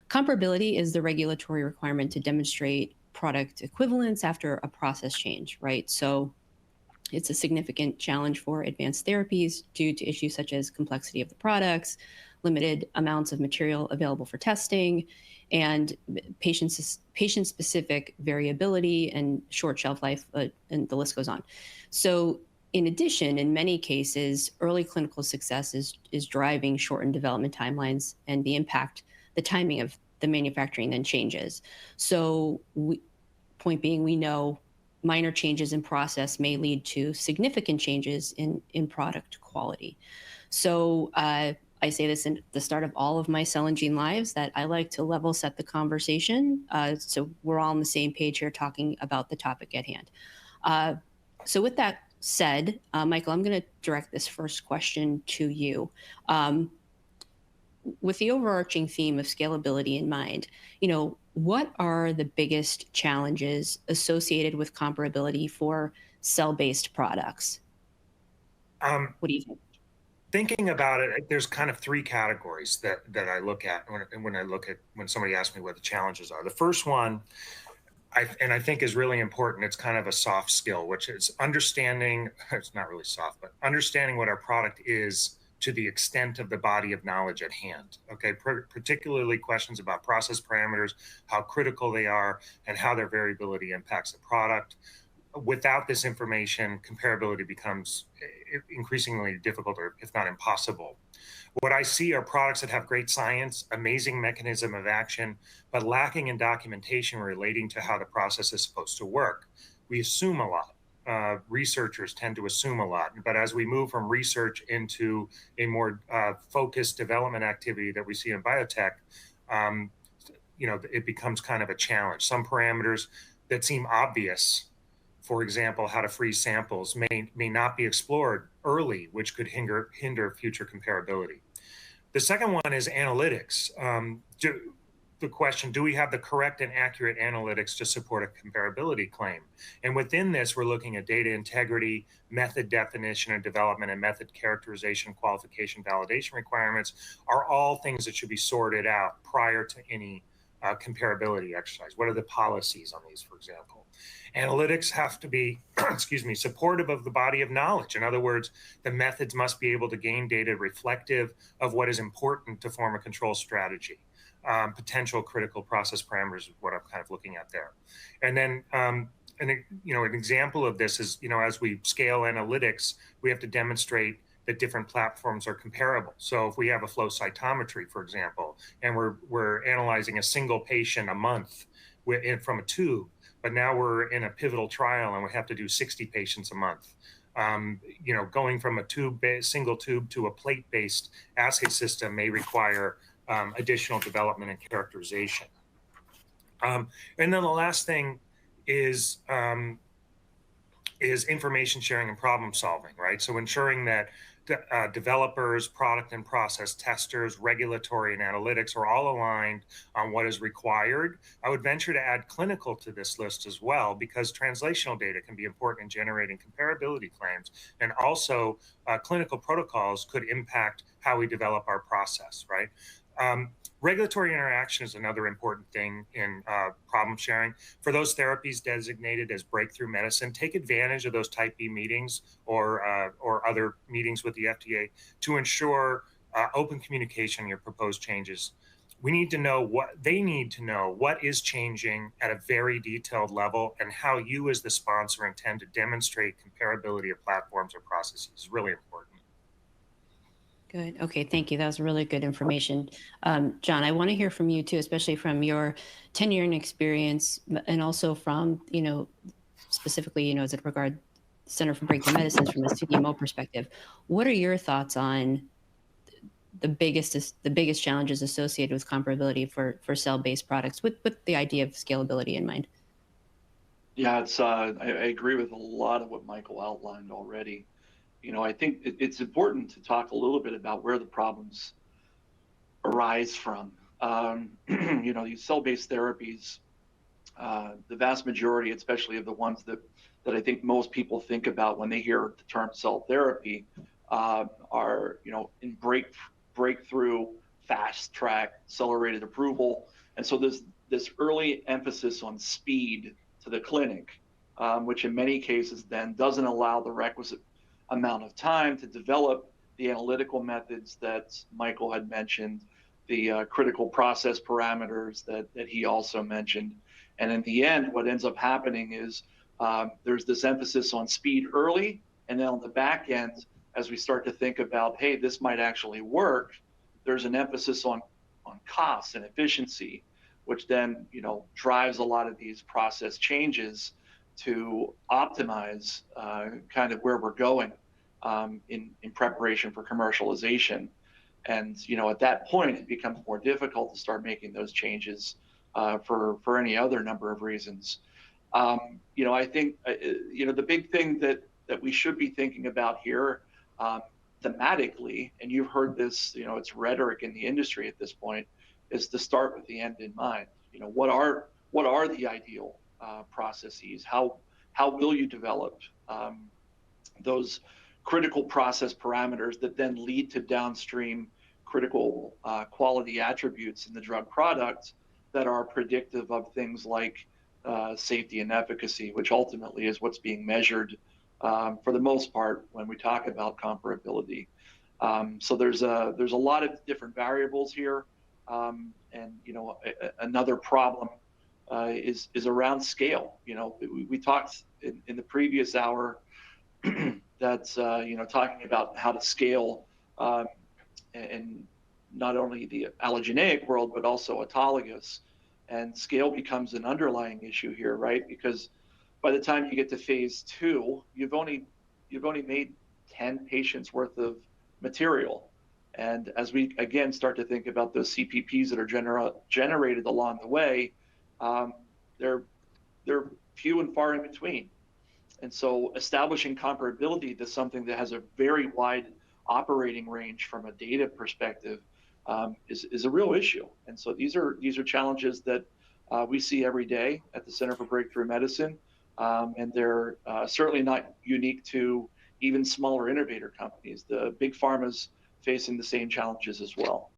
Comparability is the regulatory requirement to demonstrate product equivalence after a process change, right? So it's a significant challenge for advanced therapies due to issues such as complexity of the products, limited amounts of material available for testing, and patient-specific variability and short shelf life, and the list goes on. So in addition, in many cases, early clinical success is driving shortened development timelines, and the timing of the manufacturing then changes. So point being, we know minor changes in process may lead to significant changes in product quality. So I say this in the start of all of my cell and gene lives, that I like to level set the conversation, so we're all on the same page here talking about the topic at hand. So with that said, Michael, I'm going to direct this first question to you. With the overarching theme of scalability in mind, what are the biggest challenges associated with comparability for cell-based products? What do you think? Thinking about it, there's kind of three categories that I look at when somebody asks me what the challenges are. The first one, I think is really important. It's kind of a soft skill, which is understanding. It's not really soft, but understanding what our product is to the extent of the body of knowledge at hand. Okay, particularly questions about process parameters, how critical they are, and how their variability impacts the product. Without this information, comparability becomes increasingly difficult, or if not impossible. What I see are products that have great science, amazing mechanism of action, but lacking in documentation relating to how the process is supposed to work. We assume a lot. Researchers tend to assume a lot, but as we move from research into a more focused development activity that we see in biotech, it becomes kind of a challenge. Some parameters that seem obvious, for example, how to freeze samples, may not be explored early, which could hinder future comparability. The second one is analytics. The question, do we have the correct and accurate analytics to support a comparability claim? And within this, we're looking at data integrity, method definition and development, and method characterization, qualification, validation requirements are all things that should be sorted out prior to any comparability exercise. What are the policies on these, for example? Analytics have to be, supportive of the body of knowledge. In other words, the methods must be able to gain data reflective of what is important to form a control strategy. Potential critical process parameters is what I'm kind of looking at there. And then, an example of this is, as we scale analytics, we have to demonstrate that different platforms are comparable. So if we have a flow cytometry, for example, and we're analyzing a single patient a month from a tube, but now we're in a pivotal trial and we have to do 60 patients a month. Going from a single tube to a plate-based assay system may require additional development and characterization. And then the last thing is information sharing and problem solving, right? So ensuring that developers, product and process testers, regulatory and analytics are all aligned on what is required. I would venture to add clinical to this list as well, because translational data can be important in generating comparability claims, and also clinical protocols could impact how we develop our process, right? Regulatory interaction is another important thing in problem sharing. For those therapies designated as breakthrough medicine, take advantage of those Type B meetings or other meetings with the FDA to ensure open communication on your proposed changes. They need to know what is changing at a very detailed level, and how you as the sponsor intend to demonstrate comparability of platforms or processes is really important. Good. Okay, thank you. That was really good information. John, I want to hear from you too, especially from your tenure and experience, and also from, specifically, as it regards Center for Breakthrough Medicines from a CDMO perspective. What are your thoughts on the biggest challenges associated with comparability for cell-based products with the idea of scalability in mind? Yeah, I agree with a lot of what Michael outlined already. I think it's important to talk a little bit about where the problems arise from. These cell-based therapies, the vast majority, especially of the ones that I think most people think about when they hear the term cell therapy, are in breakthrough fast track, accelerated approval. And so there's this early emphasis on speed to the clinic, which in many cases then doesn't allow the requisite amount of time to develop the analytical methods that Michael had mentioned, the critical process parameters that he also mentioned. And in the end, what ends up happening is there's this emphasis on speed early, and then on the back end, as we start to think about, hey, this might actually work, there's an emphasis on costs and efficiency, which then, you know, drives a lot of these process changes to optimize kind of where we're going in preparation for commercialization. And, you know, at that point, it becomes more difficult to start making those changes for any other number of reasons. You know, I think, you know, the big thing that we should be thinking about here thematically, and you've heard this, you know, it's rhetoric in the industry at this point, is to start with the end in mind. You know, what are the ideal processes? How will you develop those critical process parameters that then lead to downstream critical quality attributes in the drug product that are predictive of things like safety and efficacy, which ultimately is what's being measured for the most part when we talk about comparability. So there's a lot of different variables here, and you know, another problem is around scale. You know, we talked in the previous hour that's you know, talking about how to scale in not only the allogeneic world but also autologous, and scale becomes an underlying issue here, right? Because by the time you get to phase 2, you've only made 10 patients worth of material. And as we again start to think about those CPPs that are generated along the way, they're few and far in between. And so establishing comparability to something that has a very wide operating range from a data perspective is a real issue. And so these are challenges that we see every day at the Center for Breakthrough Medicine, and they're certainly not unique to even smaller innovator companies. The big pharma's facing the same challenges as well.